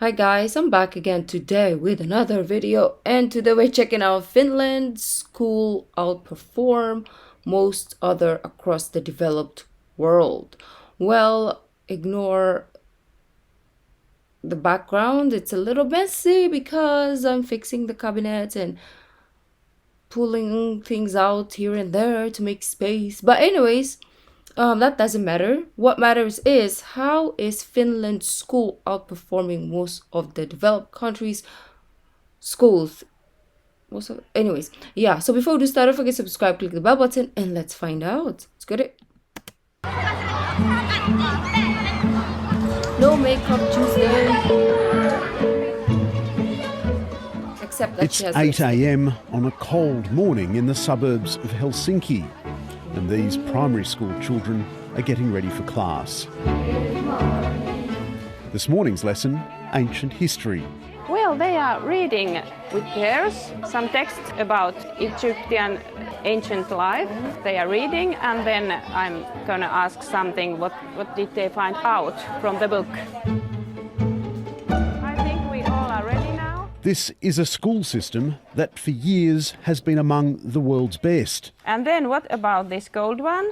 Hi guys, I'm back again today with another video, and today we're checking out Finland school outperform most other across the developed world. Well, ignore the background, it's a little messy because I'm fixing the cabinet and pulling things out here and there to make space. But anyways, that doesn't matter. What matters is how is Finland's school outperforming most of the developed countries' schools. Anyways, yeah. So before we do start, don't forget to subscribe, click the bell button, and let's find out. Let's get it. No makeup Tuesday. Except that It's 8 a.m. on a cold morning in the suburbs of Helsinki, and these primary school children are getting ready for class. This morning's lesson, ancient history. Well, they are reading with pairs some text about Egyptian ancient life. They are reading, and then I'm gonna ask something. What did they find out from the book? I think we all are ready now. This is a school system that for years has been among the world's best. And then what about this gold one?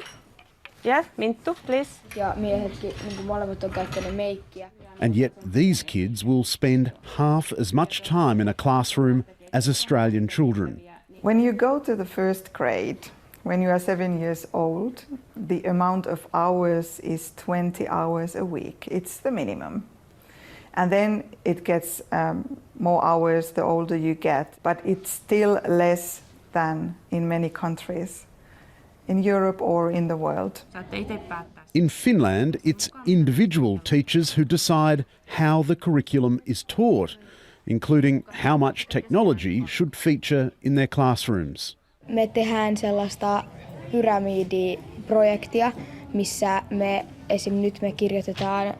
Yeah, Minttu, please. Ja miehetkin molemmat on käyttänyt meikkiä. And yet these kids will spend half as much time in a classroom as Australian children. When you go to the first grade, when you are 7 years old, the amount of hours is 20 hours a week. It's the minimum. And then it gets more hours the older you get, but it's still less than in many countries in Europe or in the world. In Finland, it's individual teachers who decide how the curriculum is taught, including how much technology should feature in their classrooms. Me tehdään sellaista pyramidiprojektia, missä nyt me kirjoitetaan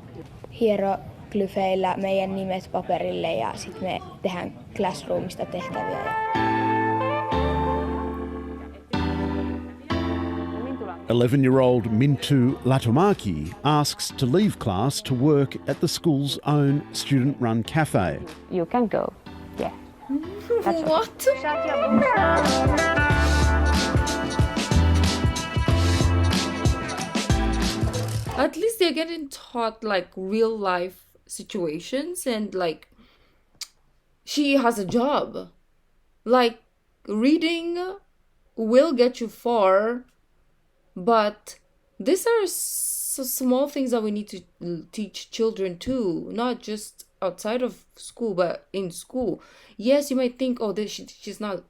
hieroglyfeillä meidän nimet paperille ja sitten me tehdään classroomista tehtäviä. 11-year-old Mintu Latomaki asks to leave class to work at the school's own student-run cafe. You can go. Yeah. What? Shut your books. At least they're getting taught like real life situations, and like she has a job. Like reading will get you far, but these are small things that we need to teach children too, not just outside of school but in school. Yes, you might think, oh, she's not,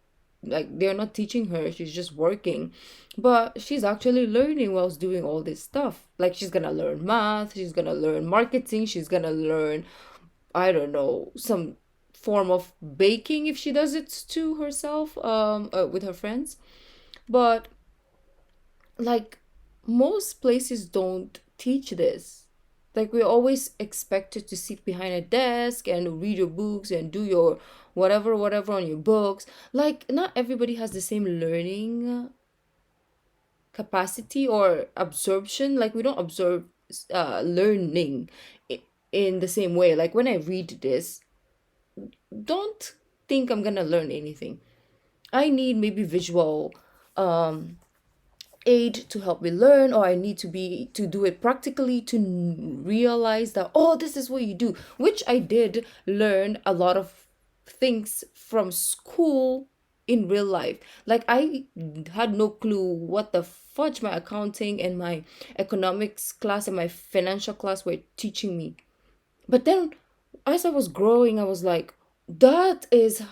like, they're not teaching her, she's just working, but she's actually learning whilst doing all this stuff. Like, she's gonna learn math, she's gonna learn marketing, she's gonna learn, I don't know, some form of baking if she does it to herself with her friends. But like, most places don't teach this. Like, we're always expected to sit behind a desk and read your books and do your whatever on your books. Like, not everybody has the same learning capacity or absorption. Like, we don't absorb learning in the same way. Like, when I read this, don't think I'm gonna learn anything. I need maybe visual aid to help me learn, or I need to do it practically to realize that, oh, this is what you do, which I did learn a lot of things from school in real life. Like, I had no clue what the fudge my accounting and my economics class and my financial class were teaching me. But then as I was growing, I was like, that is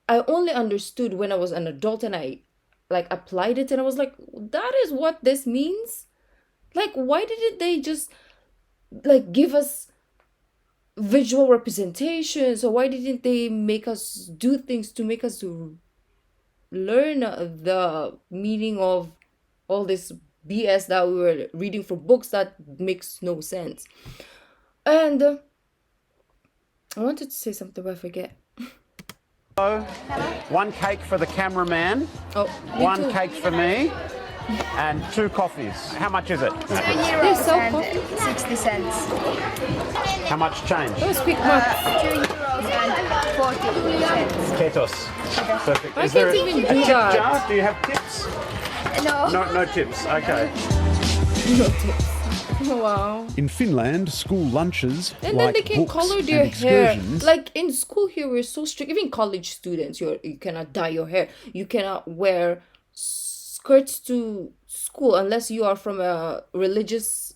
I only understood when I was an adult and I like applied it, and I was like, that is what this means. Like, why didn't they just like give us visual representations, or why didn't they make us do things to make us learn the meaning of all this BS that we were reading from books that makes no sense? And I wanted to say something, but I forget. One cake for the cameraman, Oh, one cake for me, and 2 coffees. How much is it? They're so coffee. 60 cents. How much change? That was quick math. €2 and 40 cents. Pesos. Perfect. I Is there can't even a do tip that. jar? Do you have tips? No. No tips. Okay. Wow. In Finland, school lunches, And like then they can books color and their hair. excursions, Like in school here, we're so strict. Even college students, you cannot dye your hair. You cannot wear skirts to school unless you are from a religious,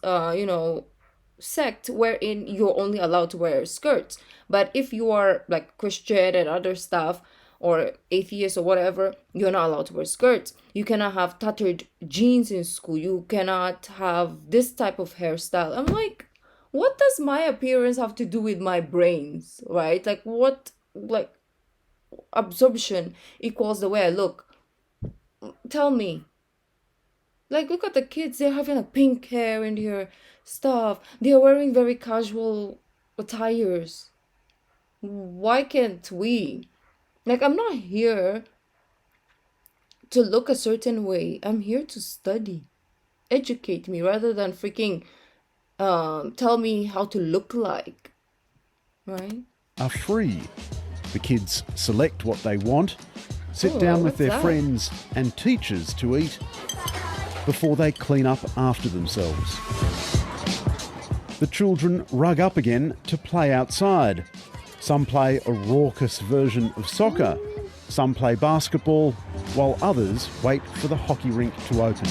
sect wherein you're only allowed to wear skirts. But if you are like Christian and other stuff, or atheist or whatever, you're not allowed to wear skirts. You cannot have tattered jeans in school. You cannot have this type of hairstyle. I'm like, what does my appearance have to do with my brains, right? Like what, like absorption equals the way I look? Tell me. Like look at the kids, they're having like pink hair in their stuff. They're wearing very casual attires. Why can't we? Like, I'm not here to look a certain way. I'm here to study. Educate me rather than freaking tell me how to look like. Right? are free. The kids select what they want, sit Ooh, down with what's their that? friends and teachers to eat before they clean up after themselves. The children rug up again to play outside. Some play a raucous version of soccer. Some play basketball, while others wait for the hockey rink to open.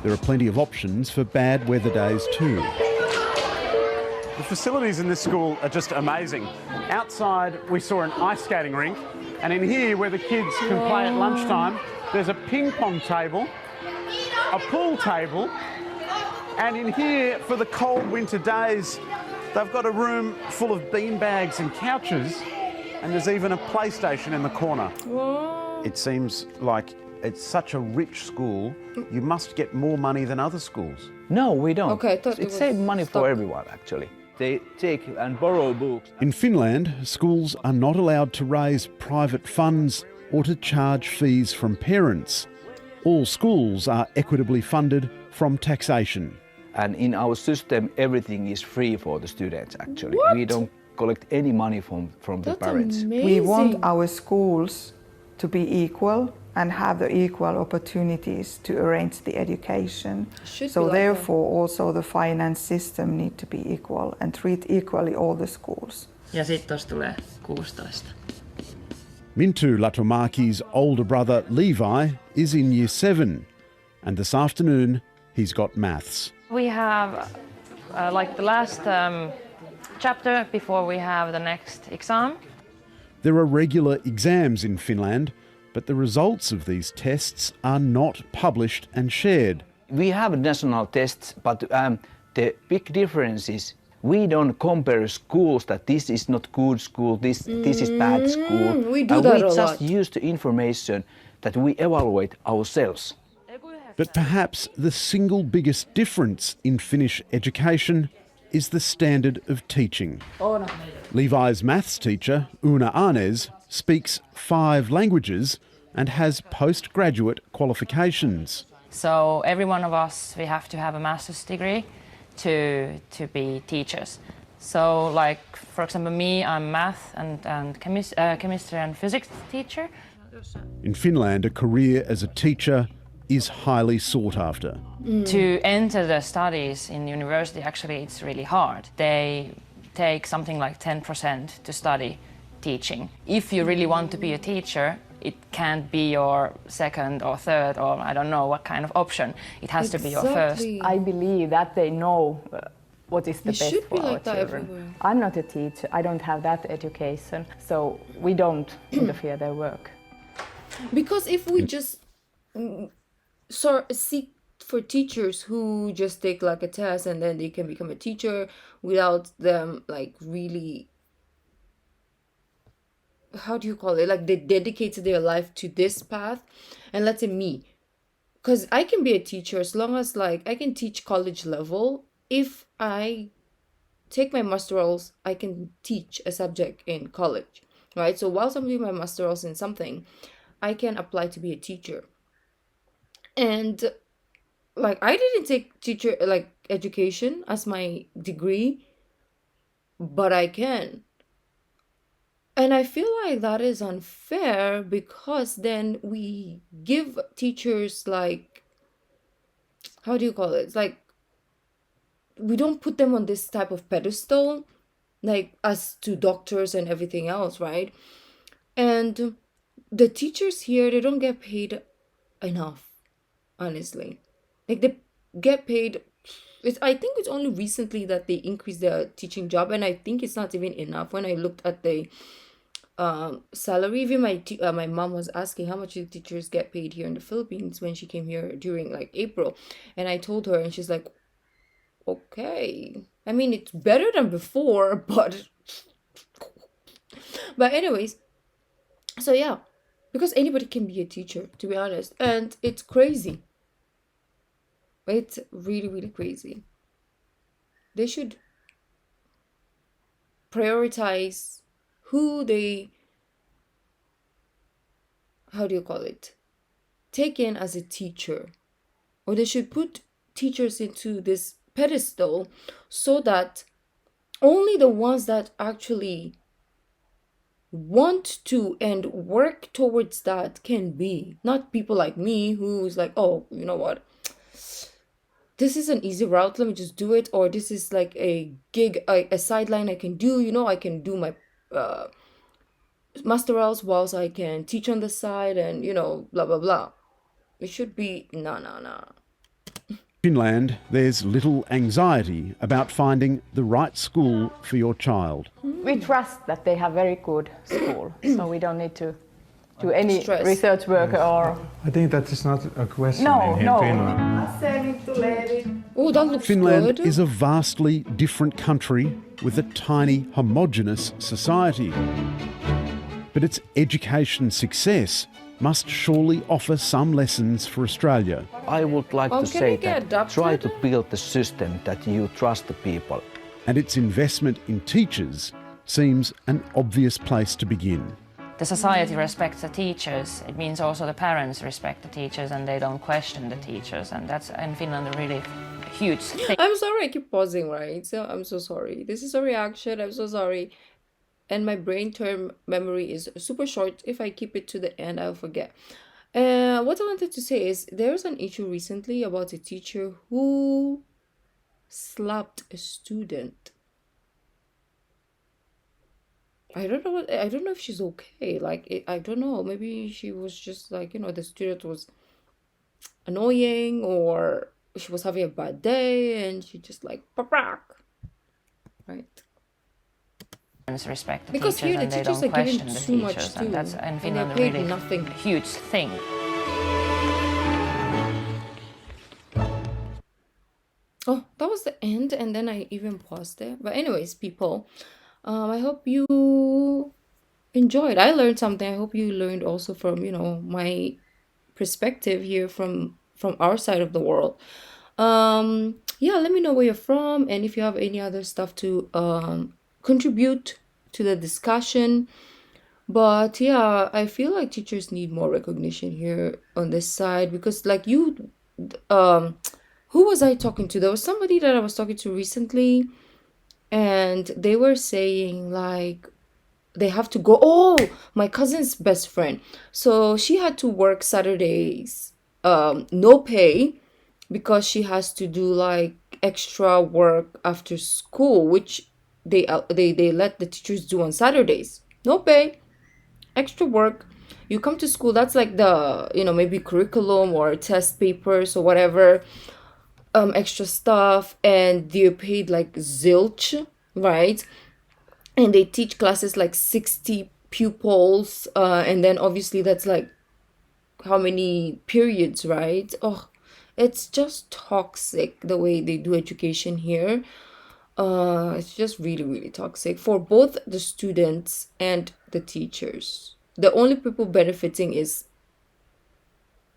There are plenty of options for bad weather days too. The facilities in this school are just amazing. Outside, we saw an ice skating rink, and in here, where the kids can play at lunchtime, there's a ping pong table, a pool table, and in here, for the cold winter days, they've got a room full of beanbags and couches, and there's even a PlayStation in the corner. Whoa. It seems like it's such a rich school, you must get more money than other schools. No, we don't. Okay, I thought it it was saves money stuck. for everyone, actually. They take and borrow books. In Finland, schools are not allowed to raise private funds or to charge fees from parents. All schools are equitably funded from taxation. And in our system, everything is free for the students, actually. What? We don't collect any money from the That's parents. amazing. We want our schools to be equal and have the equal opportunities to arrange the education. Should So be like therefore also the finance system need to be equal and treat equally all the schools. Ja sitten tuossa tulee 16. Mintu Latomaki's older brother Levi is in Year 7, and this afternoon he's got maths. We have like the last chapter before we have the next exam. There are regular exams in Finland, but the results of these tests are not published and shared. We have national tests, but the big difference is we don't compare schools that this is not good school, this is bad school. we do that we a just lot. use the information that we evaluate ourselves. But perhaps the single biggest difference in Finnish education is the standard of teaching. Levi's maths teacher, Una Arnes, speaks 5 languages and has postgraduate qualifications. So every one of us, we have to have a master's degree to be teachers. So like, for example, me, I'm math and chemistry and physics teacher. In Finland, a career as a teacher is highly sought after. To enter the studies in university, actually, it's really hard. They take something like 10% to study teaching. If you really want to be a teacher, it can't be your second or third or I don't know what kind of option. It has to be your first. Exactly. I believe that they know what is the It best should for be our like that children. everywhere. I'm not a teacher. I don't have that education, so we don't interfere their work. Because if we just seek for teachers who just take like a test and then they can become a teacher without them like really, how do you call it, like they dedicated their life to this path. And let's say me, because I can be a teacher as long as like I can teach college level. If I take my masterals, I can teach a subject in college, right? So whilst I'm doing my masterals in something, I can apply to be a teacher. And like I didn't take teacher like education as my degree, but I can. And I feel like that is unfair because then we give teachers like, how do you call it? It's like we don't put them on this type of pedestal like as to doctors and everything else, right? And the teachers here, they don't get paid enough, honestly. Like they get paid. I think it's only recently that they increased their teaching job, and I think it's not even enough. When I looked at the salary, even my mom was asking how much do teachers get paid here in the Philippines when she came here during like April, and I told her, and she's like, okay. I mean, it's better than before, but anyways, so yeah, because anybody can be a teacher, to be honest, and it's crazy. It's really, really crazy. They should prioritize who they, how do you call it, take in as a teacher. Or they should put teachers into this pedestal so that only the ones that actually want to and work towards that can be. Not people like me who's like, oh, you know what? This is an easy route, let me just do it. Or this is like a gig, a sideline I can do. I can do my masterals whilst I can teach on the side and, blah, blah, blah. It should be, no. Finland, there's little anxiety about finding the right school for your child. We trust that they have very good school, so we don't need to do any Stress. research work or... I think that is not a question No, in no. Finland. Oh, that looks Finland good. is a vastly different country with a tiny, homogenous society. But its education success must surely offer some lessons for Australia. I would like Well, to can say we get that try to adopted? build the system that you trust the people. And its investment in teachers seems an obvious place to begin. The society respects the teachers. It means also the parents respect the teachers and they don't question the teachers. And that's in Finland a really huge thing. I'm sorry, I keep pausing, right? So I'm so sorry. This is a reaction. I'm so sorry. And my brain term memory is super short. If I keep it to the end, I'll forget. What I wanted to say is there's an issue recently about a teacher who slapped a student. I don't know if she's okay. I don't know. Maybe she was just like, the student was annoying, or she was having a bad day and she just like, right? Parents respect the Because teachers here the and they teachers don't are given question the too much teachers. too, And that's in and Finland they're a paid really nothing. huge thing. Oh, that was the end, and then I even paused it. But anyways, people, I hope you enjoyed. I learned something. I hope you learned also from my perspective here from our side of the world. Yeah, let me know where you're from and if you have any other stuff to contribute to the discussion. But yeah, I feel like teachers need more recognition here on this side because like who was I talking to? There was somebody that I was talking to recently, and they were saying like they have to go. Oh, my cousin's best friend. So she had to work Saturdays, no pay, because she has to do like extra work after school, which they let the teachers do on Saturdays. No pay, extra work. You come to school, that's like the maybe curriculum or test papers or whatever, extra stuff, and they're paid like zilch, right? And they teach classes like 60 pupils, and then obviously that's like how many periods, right? Oh, it's just toxic the way they do education here. It's just really, really toxic for both the students and the teachers. The only people benefiting is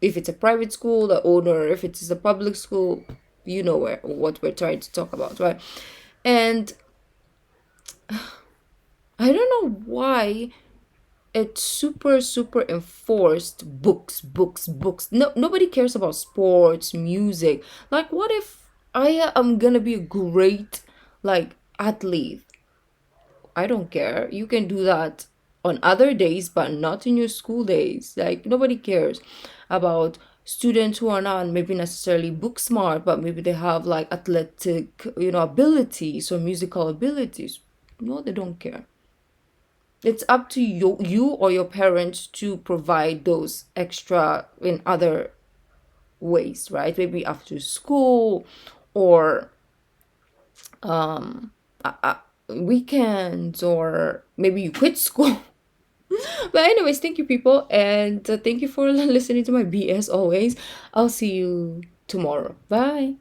if it's a private school, the owner. If it's a public school, what we're trying to talk about, right? And I don't know why it's super super enforced, books, books, books. No, nobody cares about sports, music. Like, what if I am gonna be a great like athlete? I don't care. You can do that on other days, but not in your school days. Like, nobody cares about students who are not maybe necessarily book smart, but maybe they have like athletic, abilities or musical abilities. No, they don't care. It's up to you or your parents to provide those extra in other ways, right? Maybe after school or um weekends, or maybe you quit school. But anyways, thank you people, and thank you for listening to my BS always. I'll see you tomorrow. Bye.